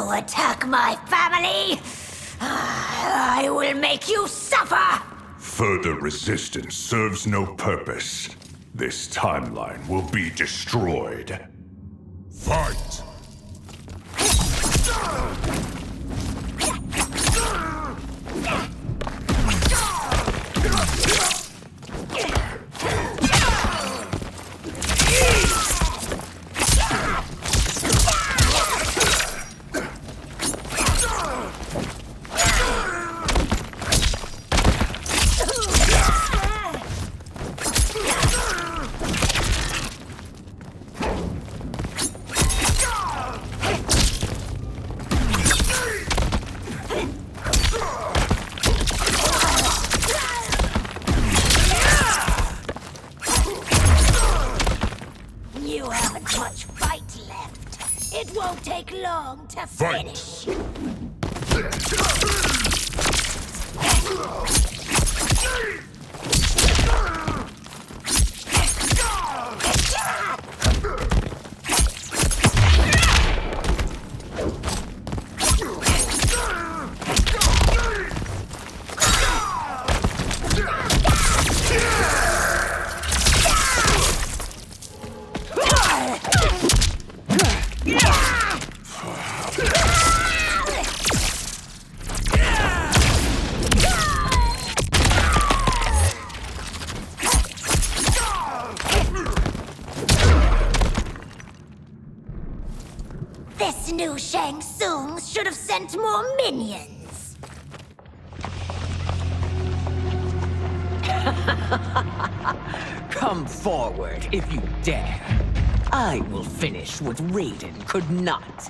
to attack my family? I will make you suffer! Further resistance serves no purpose. This timeline will be destroyed. Fight! You haven't much fight left. It won't take long to finish. This new Shang Tsung should have sent more minions. Come forward if you dare. I will finish what Raiden could not.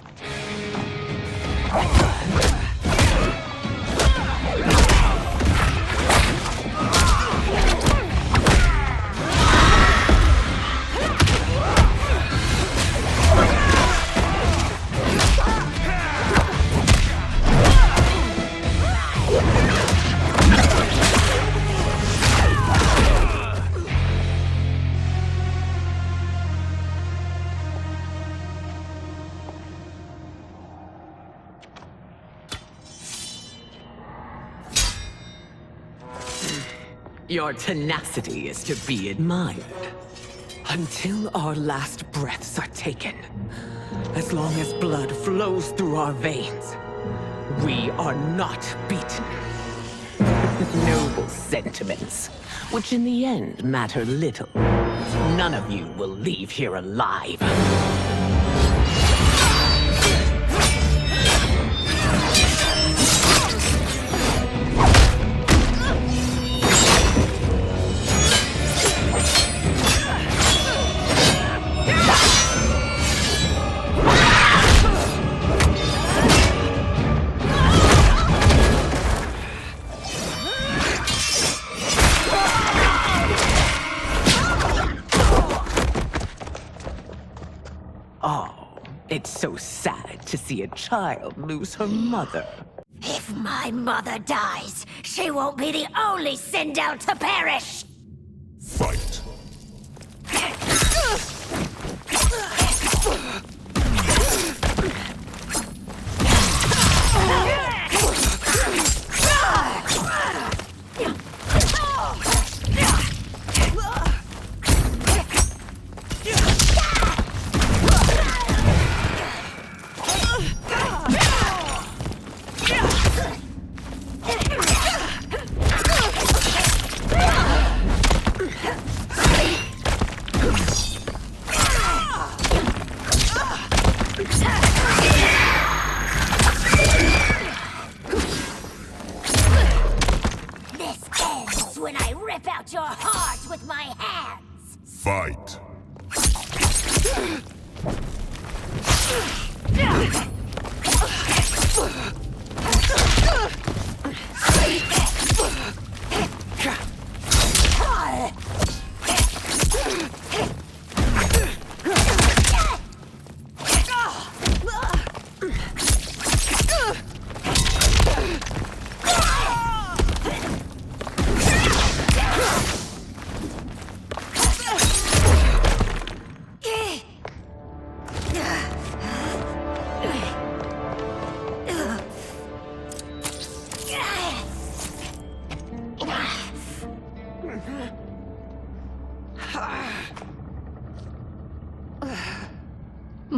Your tenacity is to be admired. Until our last breaths are taken, as long as blood flows through our veins, we are not beaten. Noble sentiments, which in the end matter little. None of you will leave here alive. Oh, it's so sad to see a child lose her mother. If my mother dies, she won't be the only send out to perish! Fight!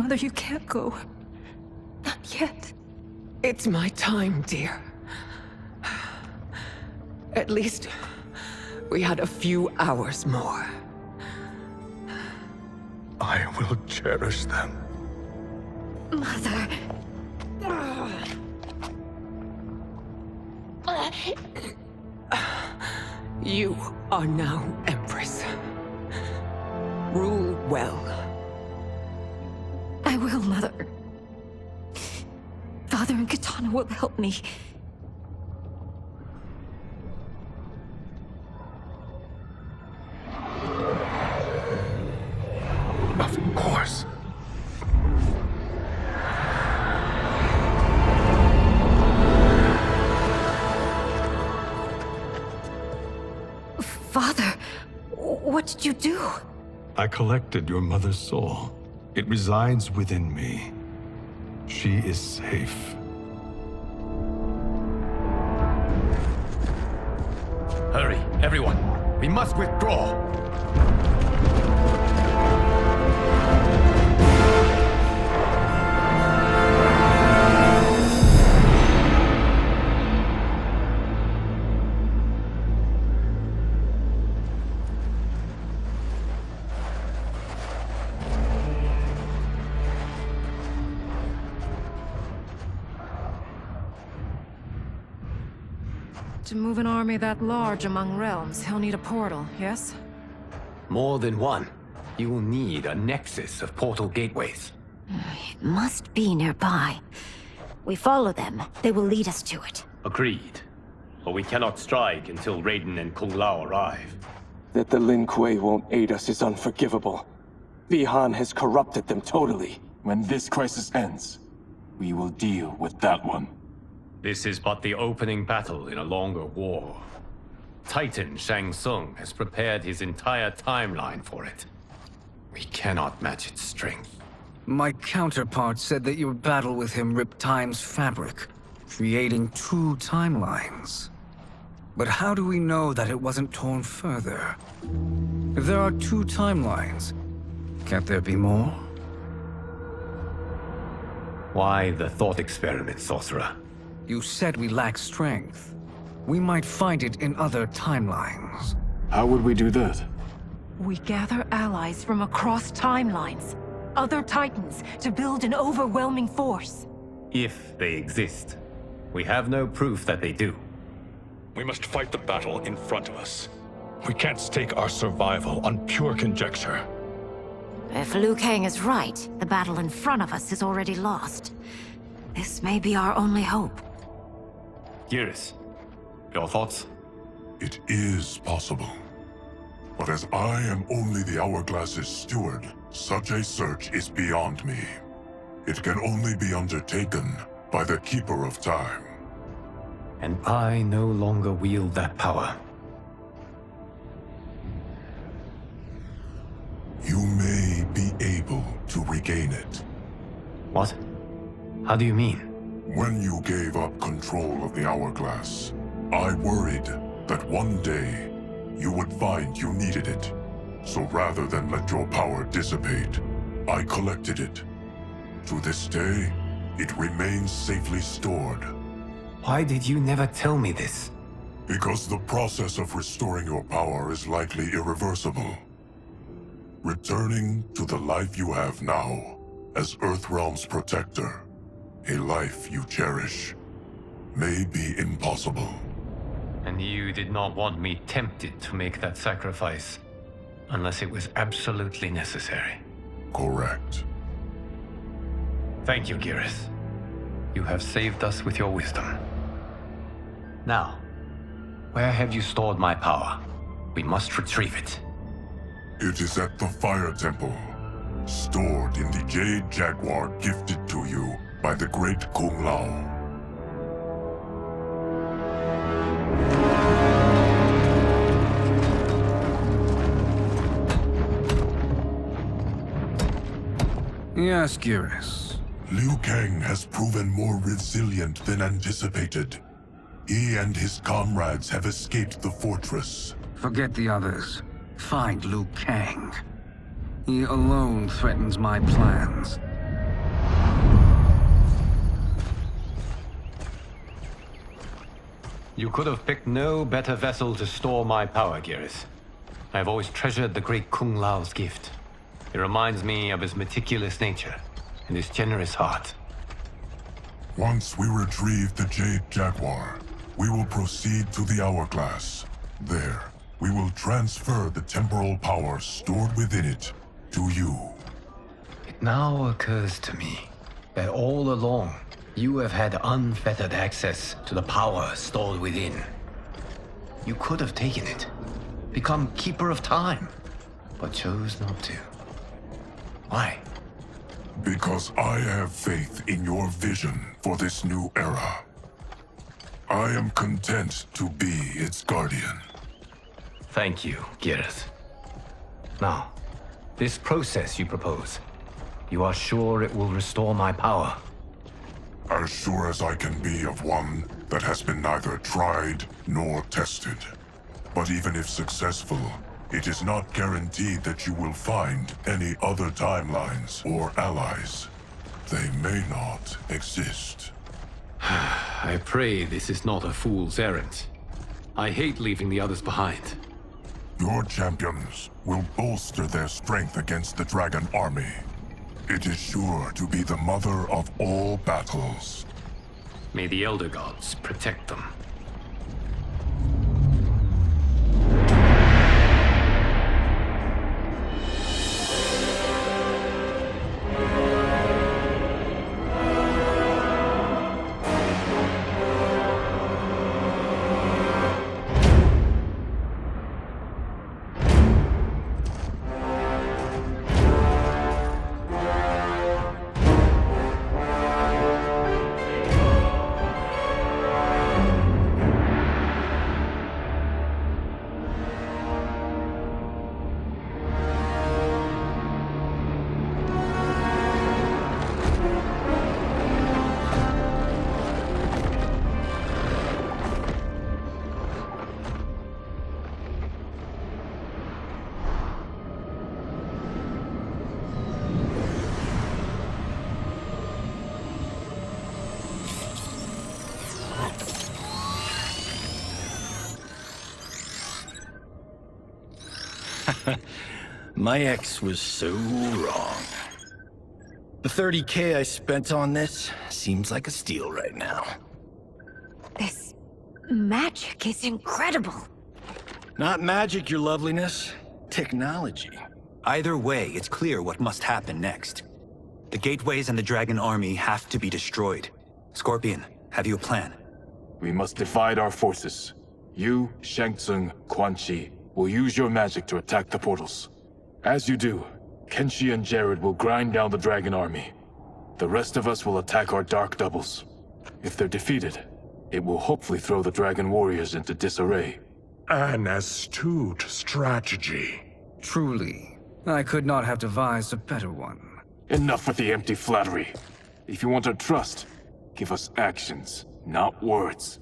Mother, you can't go. Not yet. It's my time, dear. At least, we had a few hours more. I will cherish them. Mother. You are now Empress. Rule well. I will, Mother. Father and Katana will help me. Of course. Father, what did you do? I collected your mother's soul. It resides within me. She is safe. Hurry, everyone. We must withdraw. To move an army that large among realms, he'll need a portal, yes? More than one. You will need a nexus of portal gateways. It must be nearby. We follow them. They will lead us to it. Agreed. But we cannot strike until Raiden and Kung Lao arrive. That the Lin Kuei won't aid us is unforgivable. Bihan has corrupted them totally. When this crisis ends, we will deal with that one. This is but the opening battle in a longer war. Titan Shang Tsung has prepared his entire timeline for it. We cannot match its strength. My counterpart said that your battle with him ripped time's fabric, creating two timelines. But how do we know that it wasn't torn further? If there are two timelines, can't there be more? Why the thought experiment, Sorcerer? You said we lack strength. We might find it in other timelines. How would we do that? We gather allies from across timelines, other titans, to build an overwhelming force. If they exist. We have no proof that they do. We must fight the battle in front of us. We can't stake our survival on pure conjecture. If Liu Kang is right, the battle in front of us is already lost. This may be our only hope. Geras, your thoughts? It is possible. But as I am only the Hourglass's steward, such a search is beyond me. It can only be undertaken by the Keeper of Time. And I no longer wield that power. You may be able to regain it. What? How do you mean? When you gave up control of the Hourglass, I worried that one day you would find you needed it. So rather than let your power dissipate, I collected it. To this day, it remains safely stored. Why did you never tell me this? Because the process of restoring your power is likely irreversible. Returning to the life you have now, as Earthrealm's protector, a life you cherish, may be impossible. And you did not want me tempted to make that sacrifice, unless it was absolutely necessary. Correct. Thank you, Geras. You have saved us with your wisdom. Now, where have you stored my power? We must retrieve it. It is at the Fire Temple, stored in the Jade Jaguar gifted to you by the great Kung Lao. Yes, Geras. Liu Kang has proven more resilient than anticipated. He and his comrades have escaped the fortress. Forget the others. Find Liu Kang. He alone threatens my plans. You could have picked no better vessel to store my power, Gareth. I have always treasured the great Kung Lao's gift. It reminds me of his meticulous nature and his generous heart. Once we retrieve the Jade Jaguar, we will proceed to the Hourglass. There, we will transfer the temporal power stored within it to you. It now occurs to me that all along, you have had unfettered access to the power stored within. You could have taken it, become Keeper of Time, but chose not to. Why? Because I have faith in your vision for this new era. I am content to be its guardian. Thank you, Gareth. Now, this process you propose, you are sure it will restore my power? As sure as I can be of one that has been neither tried nor tested. But even if successful, it is not guaranteed that you will find any other timelines or allies. They may not exist. I pray this is not a fool's errand. I hate leaving the others behind. Your champions will bolster their strength against the Dragon Army. It is sure to be the mother of all battles. May the Elder Gods protect them. My ex was so wrong. The 30K I spent on this seems like a steal right now. This magic is incredible. Not magic, your loveliness. Technology. Either way, it's clear what must happen next. The gateways and the Dragon Army have to be destroyed. Scorpion, have you a plan? We must divide our forces. You, Shang Tsung, Quan Chi, will use your magic to attack the portals. As you do, Kenshi and Jared will grind down the Dragon Army. The rest of us will attack our Dark Doubles. If they're defeated, it will hopefully throw the Dragon Warriors into disarray. An astute strategy. Truly, I could not have devised a better one. Enough with the empty flattery. If you want our trust, give us actions, not words.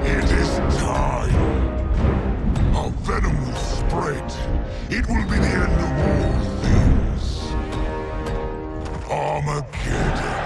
It is time. A venom will spread. It will be the end of all things. Armageddon.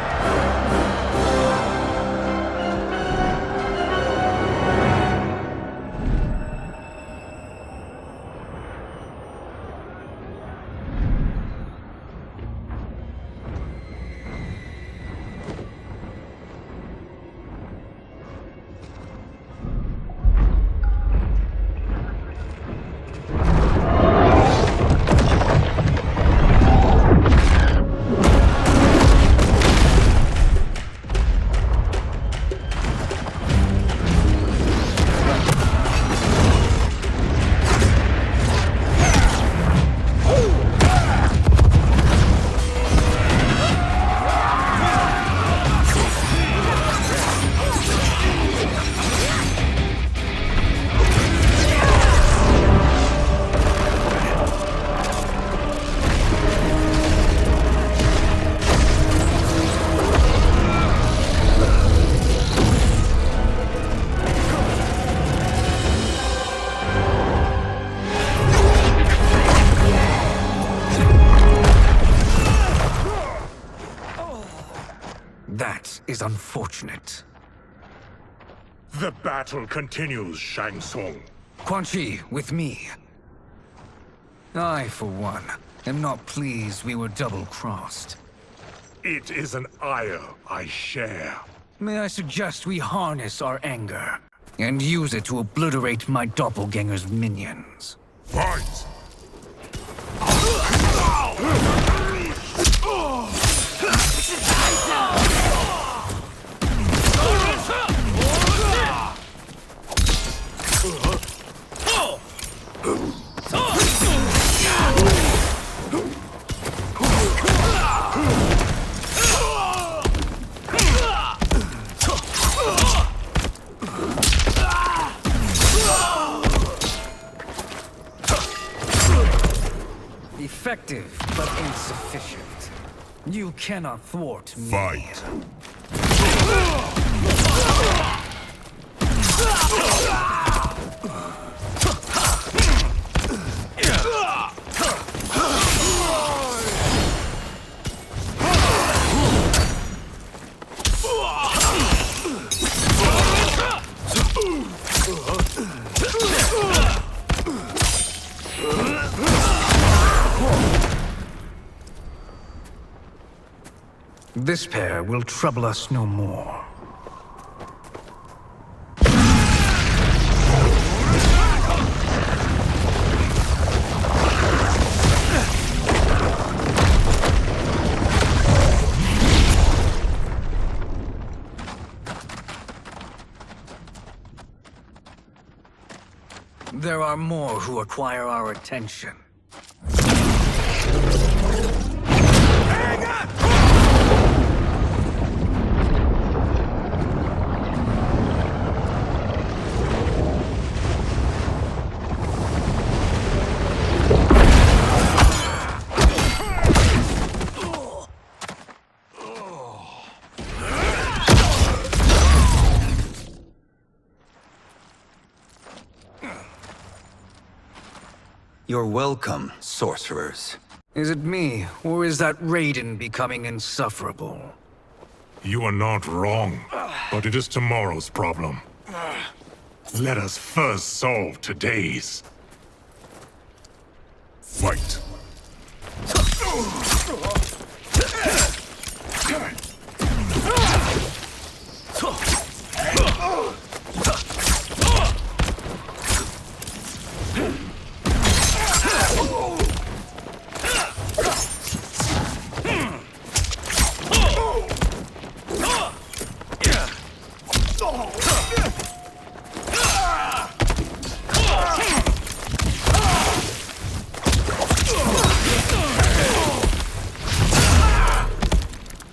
is unfortunate. The battle continues, Shang Tsung. Quan Chi, with me. I, for one, am not pleased we were double-crossed. It is an ire I share. May I suggest we harness our anger and use it to obliterate my doppelganger's minions? Fight! Effective, but insufficient. You cannot thwart me. Fight! This pair will trouble us no more. There are more who require our attention. You're welcome, sorcerers. Is it me, or is that Raiden becoming insufferable? You are not wrong, but it is tomorrow's problem. Let us first solve today's. Fight!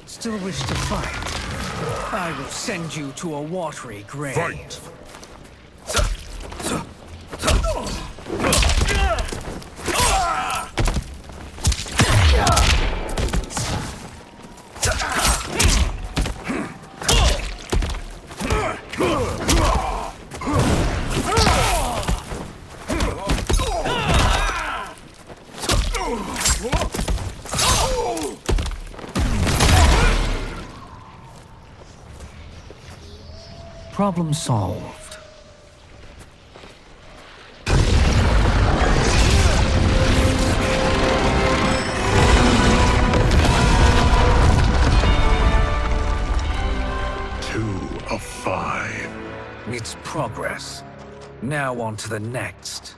Still wish to fight? I will send you to a watery grave. Fight! Problem solved. Two of 5. It's progress. Now on to the next.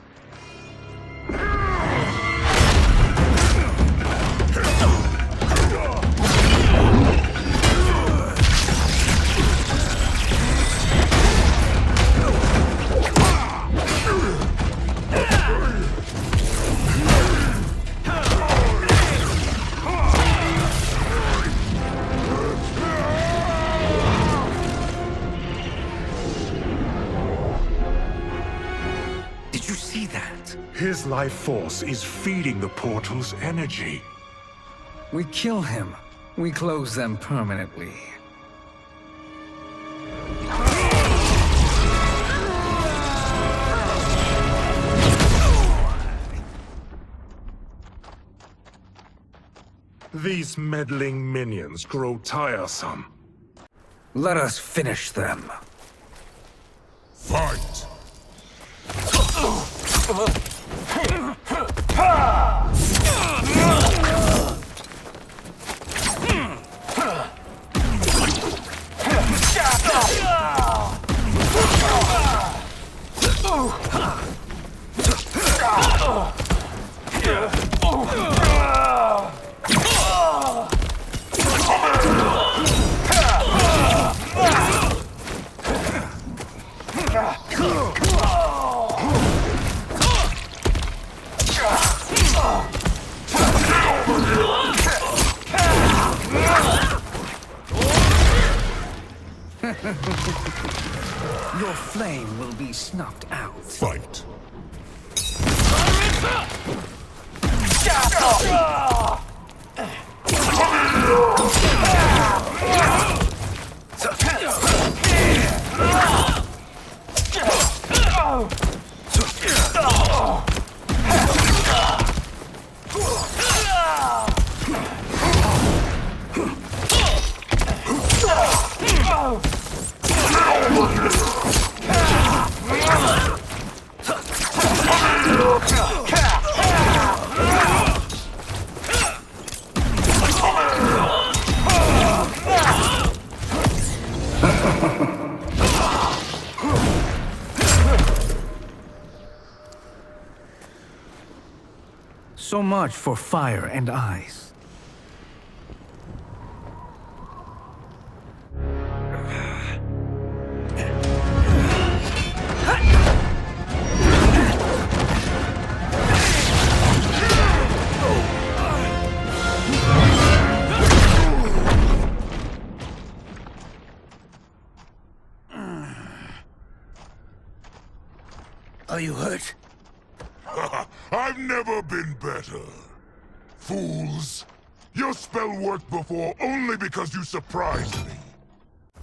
Did you see that? His life force is feeding the portal's energy. We kill him. We close them permanently. These meddling minions grow tiresome. Let us finish them. Fight! Your flame will be snuffed out. Fight! So much for fire and ice. Are you hurt? I've never been better. Fools! Your spell worked before only because you surprised me.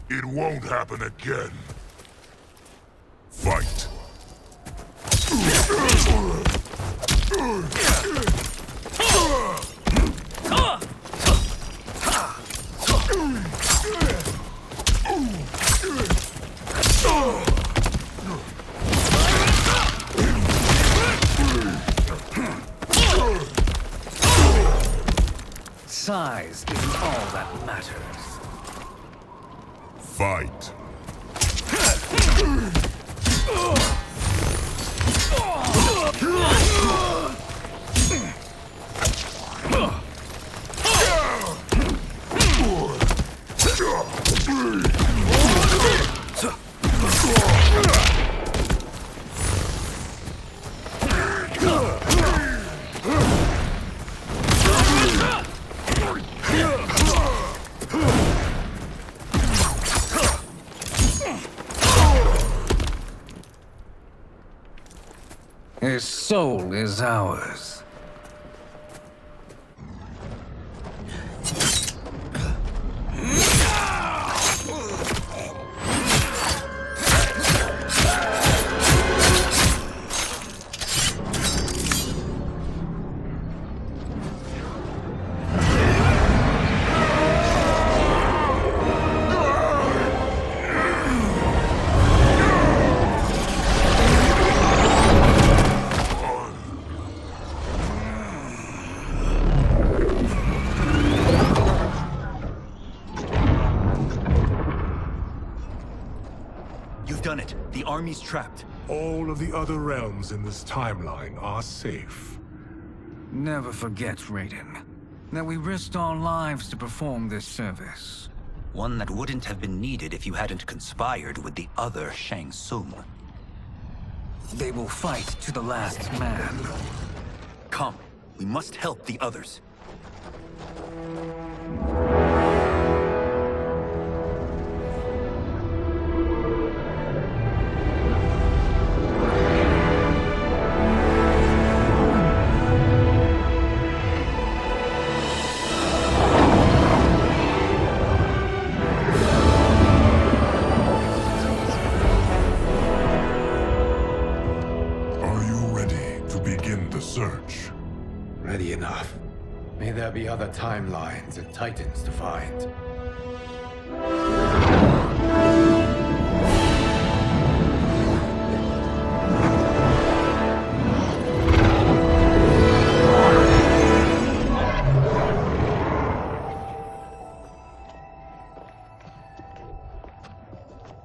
It won't happen again. Fight! Size isn't all that matters. Fight! His soul is ours. You've done it. The army's trapped. All of the other realms in this timeline are safe. Never forget, Raiden, that we risked our lives to perform this service. One that wouldn't have been needed if you hadn't conspired with the other Shang Tsung. They will fight to the last man. Come, we must help the others. Search. Ready enough. May there be other timelines and titans to find.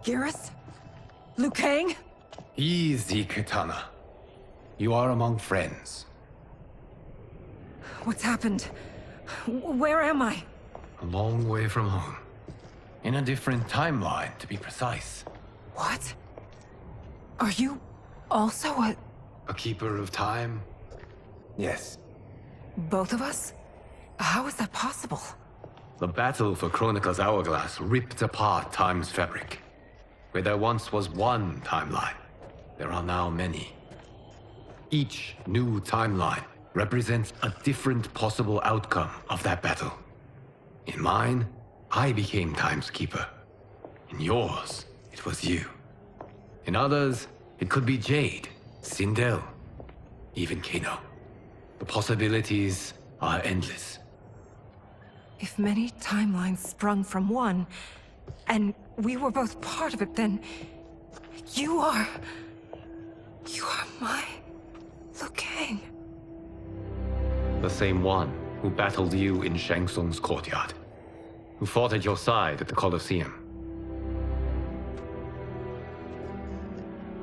Garrus? Liu Kang? Easy, Katana. You are among friends. What's happened? Where am I? A long way from home. In a different timeline, to be precise. What? Are you also A keeper of time? Yes. both of us? How is that possible? The battle for Chronica's Hourglass ripped apart time's fabric. Where there once was one timeline, there are now many. Each new timeline represents a different possible outcome of that battle. In mine, I became Time's Keeper. In yours, it was you. In others, it could be Jade, Sindel, even Kano. The possibilities are endless. If many timelines sprung from one, and we were both part of it, then you are my Liu Kang. The same one who battled you in Shang Tsung's courtyard. Who fought at your side at the Colosseum.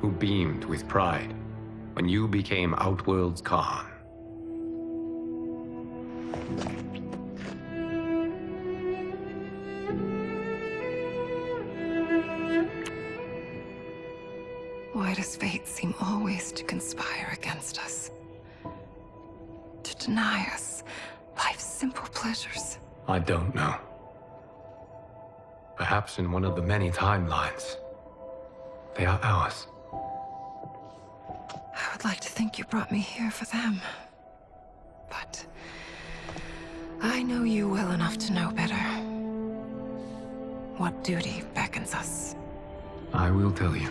Who beamed with pride when you became Outworld's Khan. Why does fate seem always to conspire against us? To deny us life's simple pleasures? I don't know. Perhaps in one of the many timelines, they are ours. I would like to think you brought me here for them. But I know you well enough to know better. What duty beckons us? I will tell you.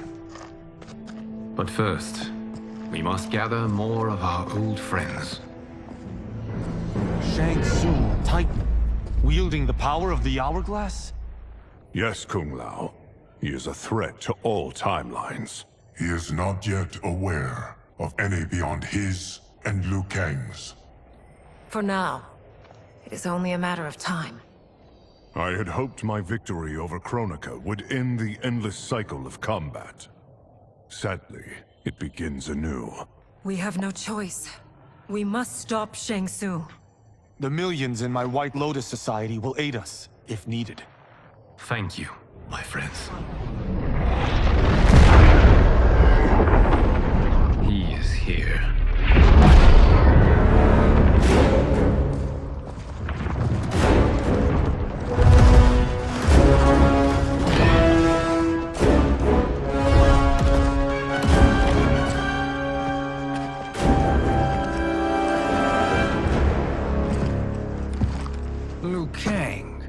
But first, we must gather more of our old friends. Shang Tsung, Titan, wielding the power of the Hourglass? Yes, Kung Lao. He is a threat to all timelines. He is not yet aware of any beyond his and Liu Kang's. For now, it is only a matter of time. I had hoped my victory over Kronika would end the endless cycle of combat. Sadly, it begins anew. We have no choice. We must stop Shang Tsung. The millions in my White Lotus Society will aid us, if needed. Thank you, my friends. He is here. Liu Kang,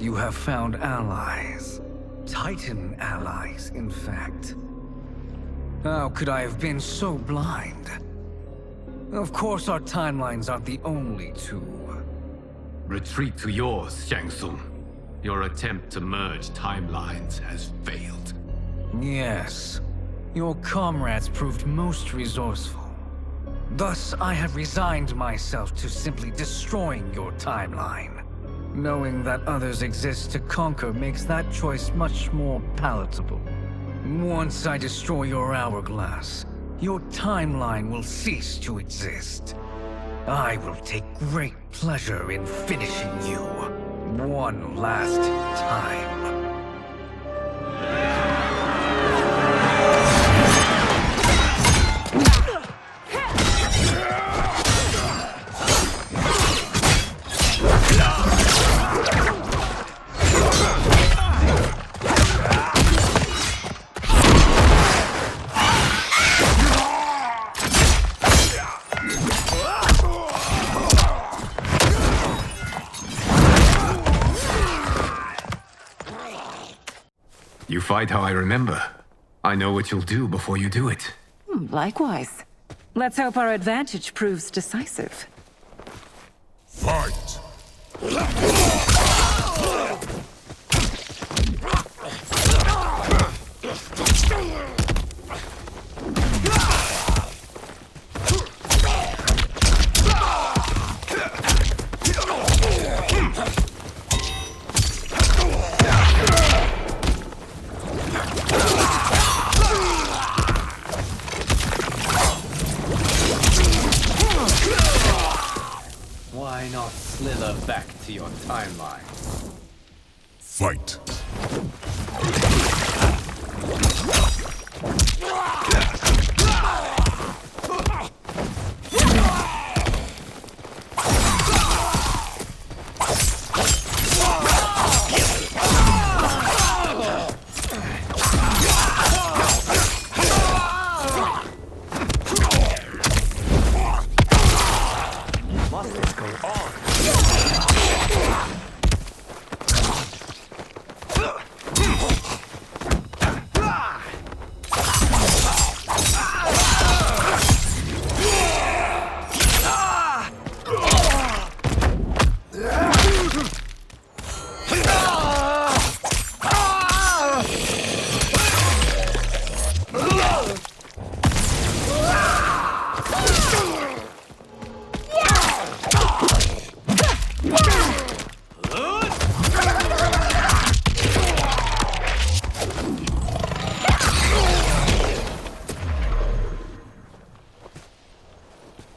you have found allies. Titan allies, in fact. How could I have been so blind? Of course our timelines aren't the only two. Retreat to yours, Shang Tsung. Your attempt to merge timelines has failed. Yes. Your comrades proved most resourceful. Thus, I have resigned myself to simply destroying your timeline. Knowing that others exist to conquer makes that choice much more palatable. Once I destroy your hourglass, your timeline will cease to exist. I will take great pleasure in finishing you one last time. You fight how I remember. I know what you'll do before you do it. Likewise. Let's hope our advantage proves decisive. Fight! to your timeline. Fight.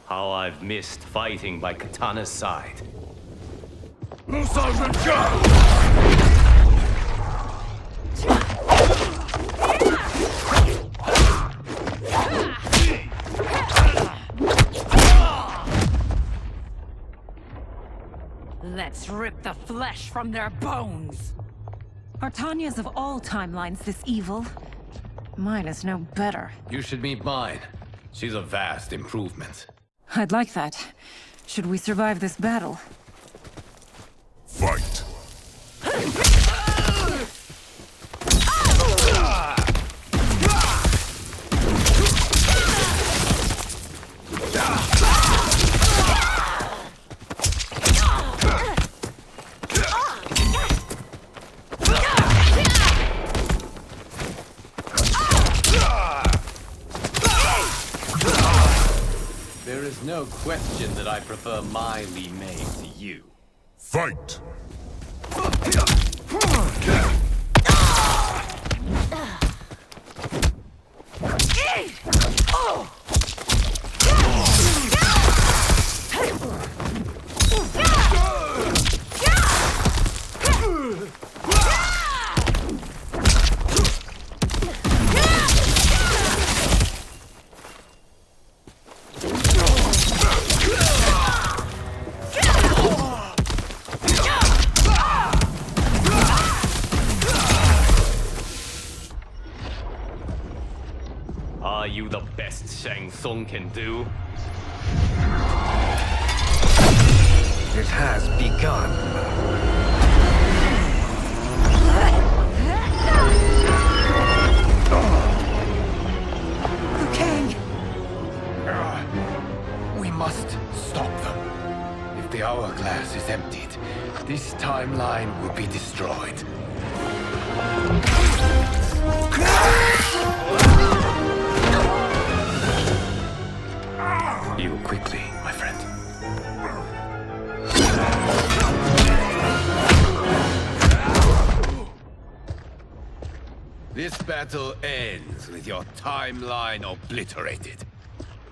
How I've missed fighting by Katana's side. Let's rip the flesh from their bones! Are Tanya's of all timelines this evil? Mine is no better. You should meet mine. She's a vast improvement. I'd like that. Should we survive this battle? Fight. There is no question that I prefer my Li Mei to you. Fight. Are you the best Shang Tsung can do? It has begun. Liu Kang! We must stop them. If the hourglass is emptied, this timeline will be destroyed. Heal quickly, my friend. This battle ends with your timeline obliterated.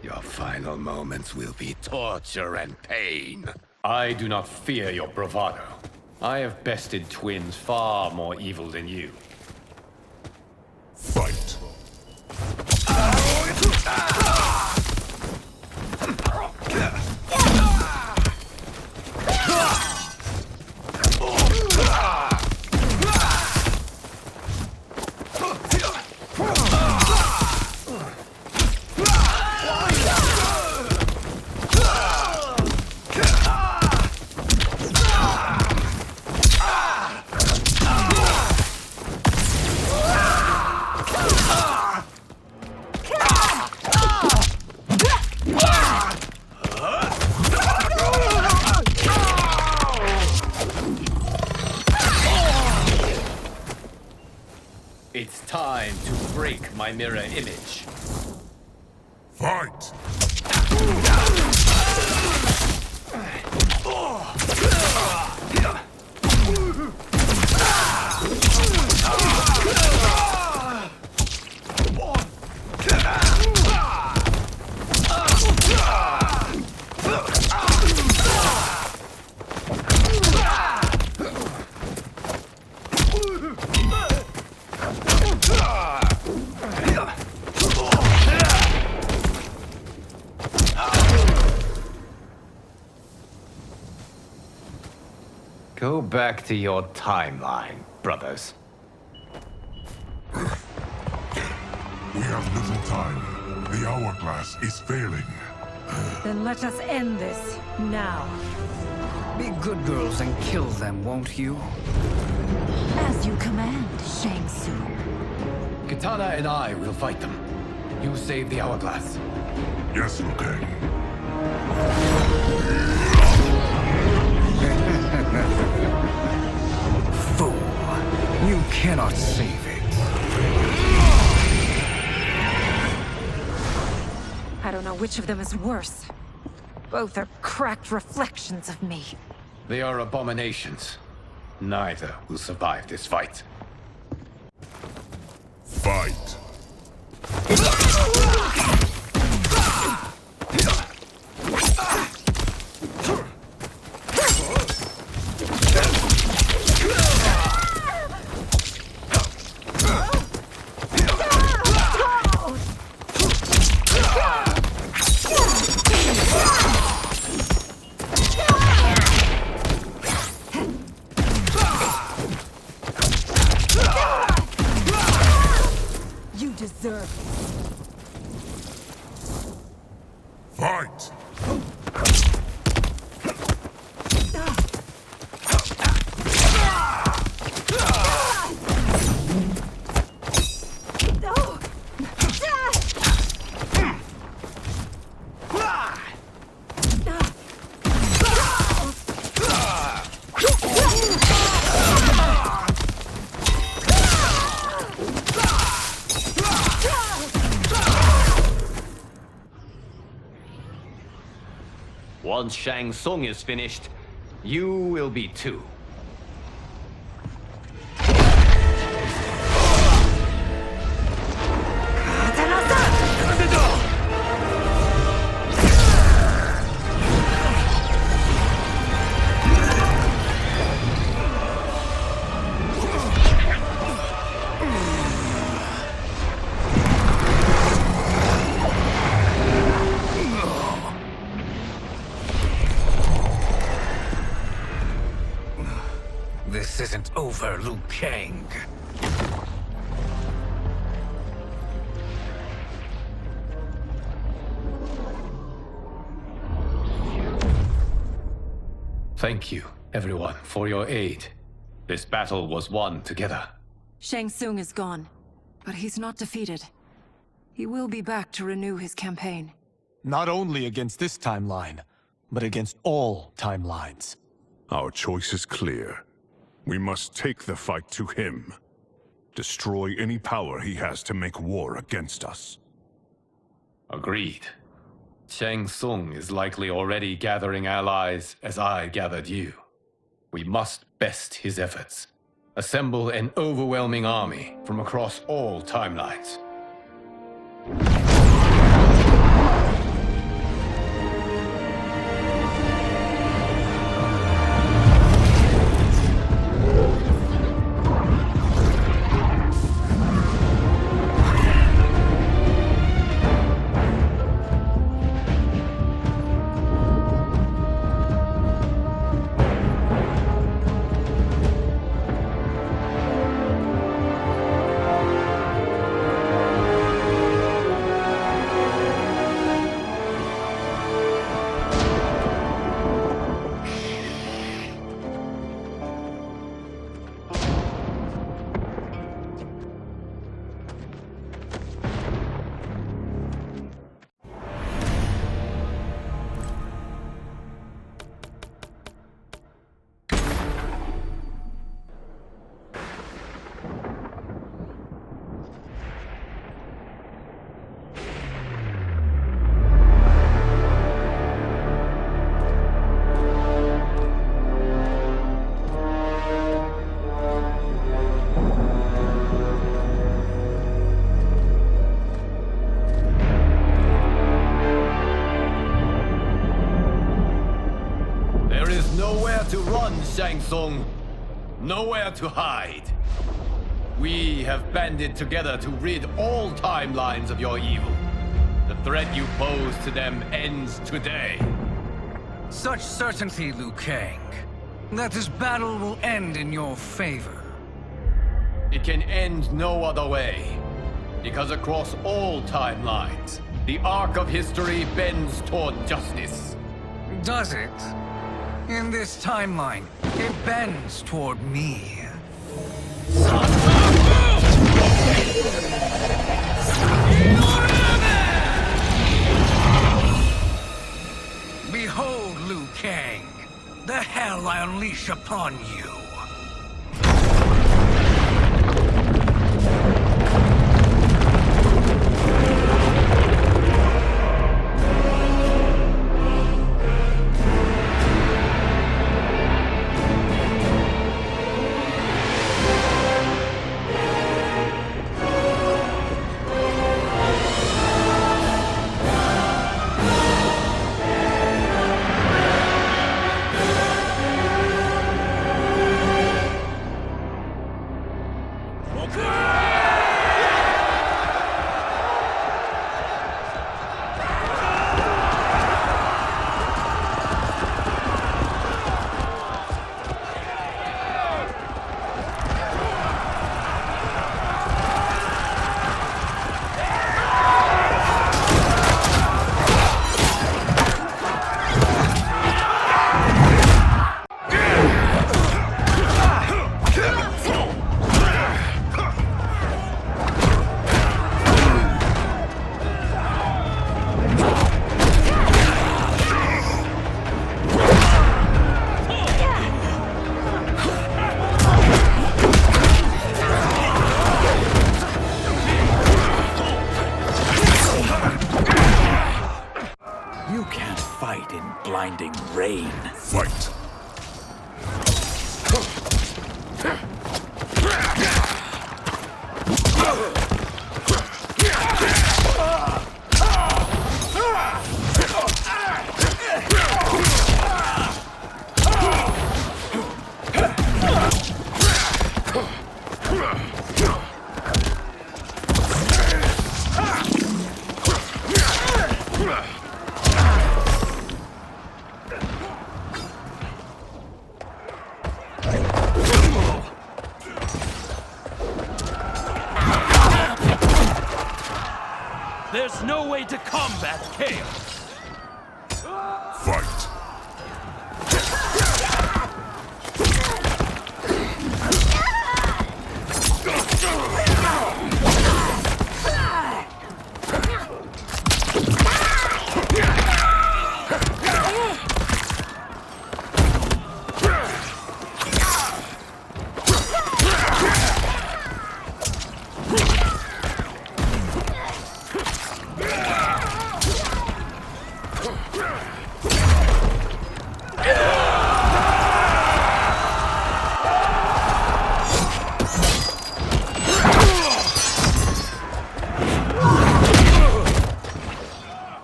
Your final moments will be torture and pain. I do not fear your bravado. I have bested twins far more evil than you. Fight. It's time to break my mirror image. Fight! Go back to your timeline, brothers. We have little time. The hourglass is failing. Then let us end this, now. Be good girls and kill them, won't you? As you command, Shang Tsung. Katana and I will fight them. You save the hourglass. Yes, Liu Kang. Fool! You cannot save it. I don't know which of them is worse. Both are cracked reflections of me. They are abominations. Neither will survive this fight. Fight! You deserve it. Fight! Once Shang Tsung is finished, you will be too. This isn't over, Liu Kang. Thank you, everyone, for your aid. This battle was won together. Shang Tsung is gone, but he's not defeated. He will be back to renew his campaign. Not only against this timeline, but against all timelines. Our choice is clear. We must take the fight to him. Destroy any power he has to make war against us. Agreed. Shang Tsung is likely already gathering allies as I gathered you. We must best his efforts. Assemble an overwhelming army from across all timelines. To run, Shang Tsung. Nowhere to hide. We have banded together to rid all timelines of your evil. The threat you pose to them ends today. Such certainty, Liu Kang. That this battle will end in your favor. It can end no other way. Because across all timelines, the arc of history bends toward justice. Does it? In this timeline, it bends toward me. Behold, Liu Kang, the hell I unleash upon you. You can't fight in blinding rain. Fight. There's no way to combat chaos. Fight.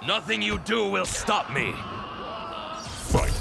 Nothing you do will stop me. Fight.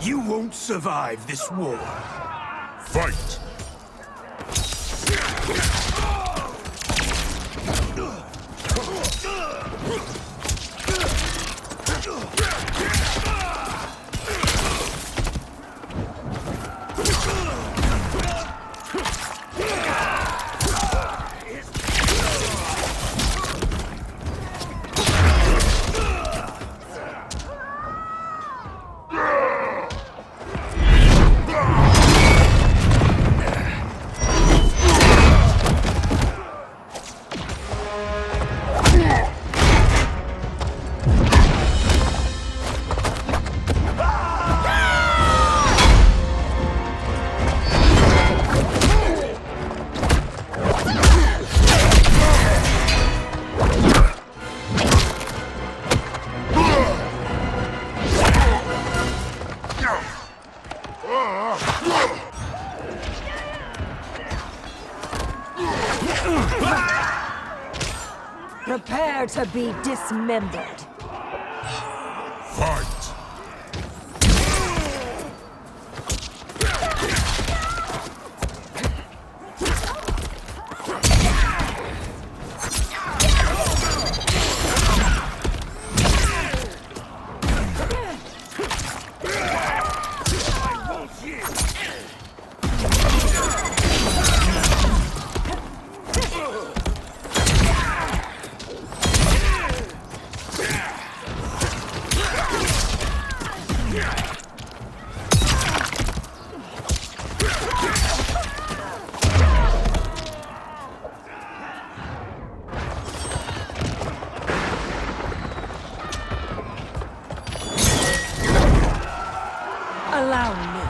You won't survive this war. Fight. Prepare to be dismembered. Fight! Allow me.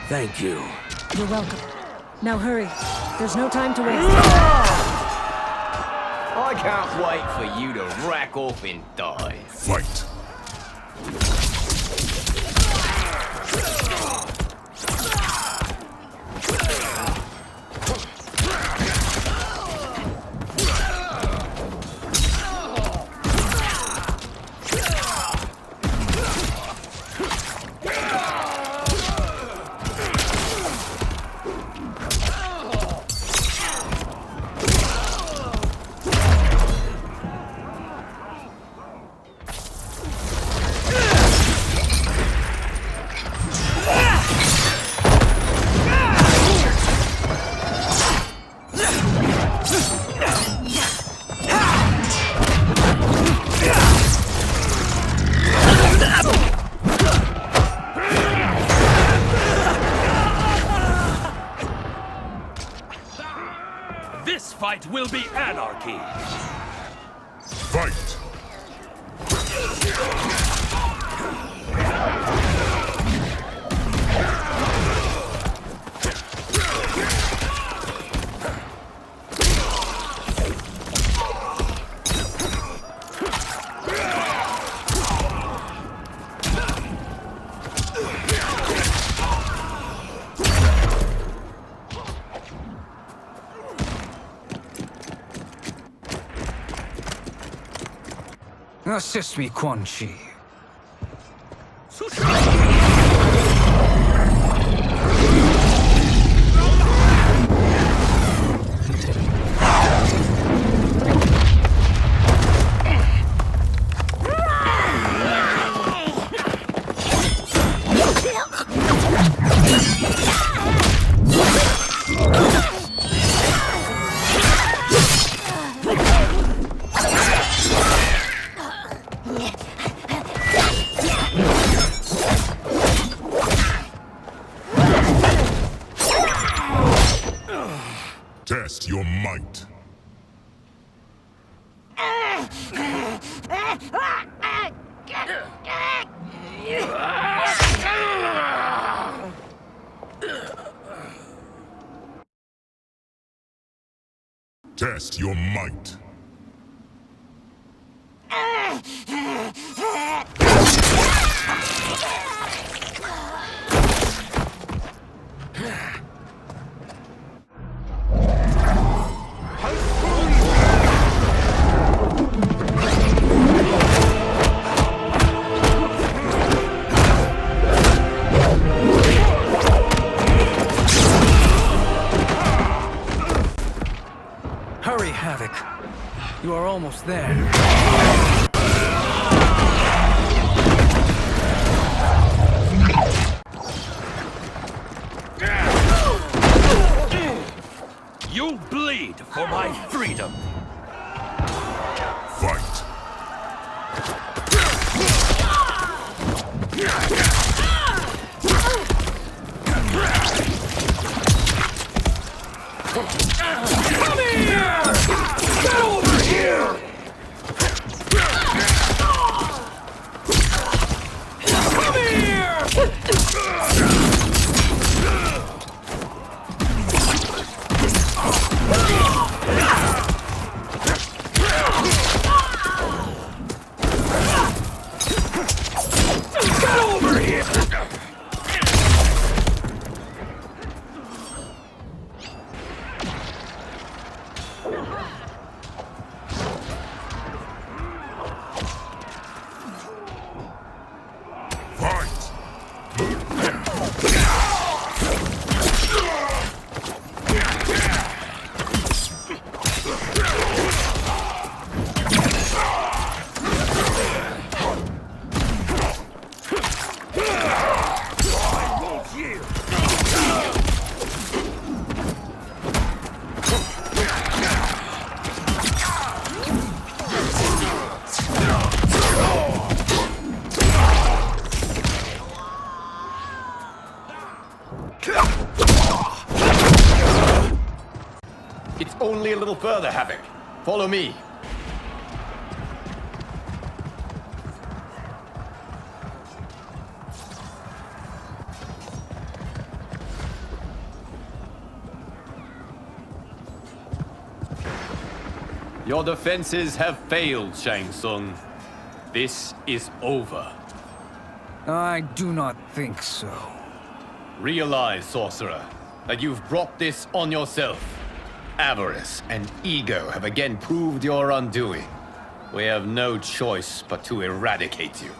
Thank you. You're welcome. Now hurry. There's no time to waste. I can't wait for you to rack off and die. Fight! This fight will be anarchy. Fight! Assist me, Quan Chi. Test your might. Test your might. Hurry, Havoc. You are almost there. You'll bleed for my freedom. Fight! Come here! Get over here! Come here! little further, Havoc. Follow me. Your defenses have failed, Shang Tsung. This is over. I do not think so. Realize, sorcerer, that you've brought this on yourself. Avarice and ego have again proved your undoing. We have no choice but to eradicate you.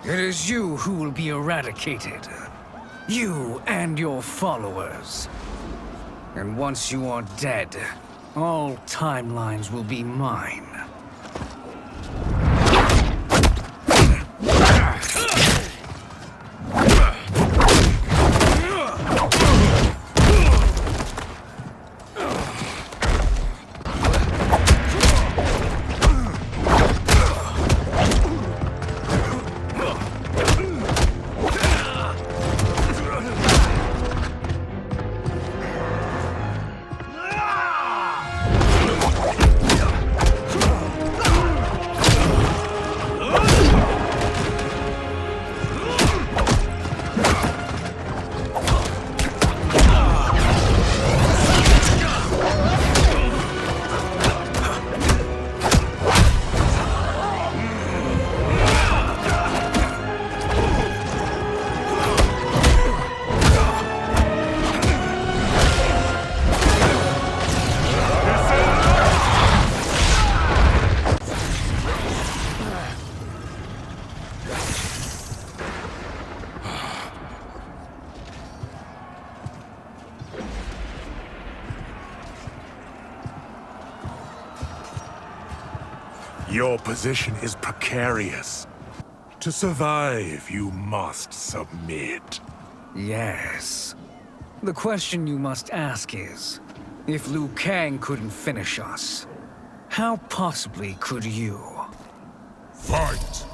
It is you who will be eradicated. You and your followers. And once you are dead, all timelines will be mine. Your position is precarious. To survive, you must submit. Yes. The question you must ask is, if Liu Kang couldn't finish us, how possibly could you? Fight!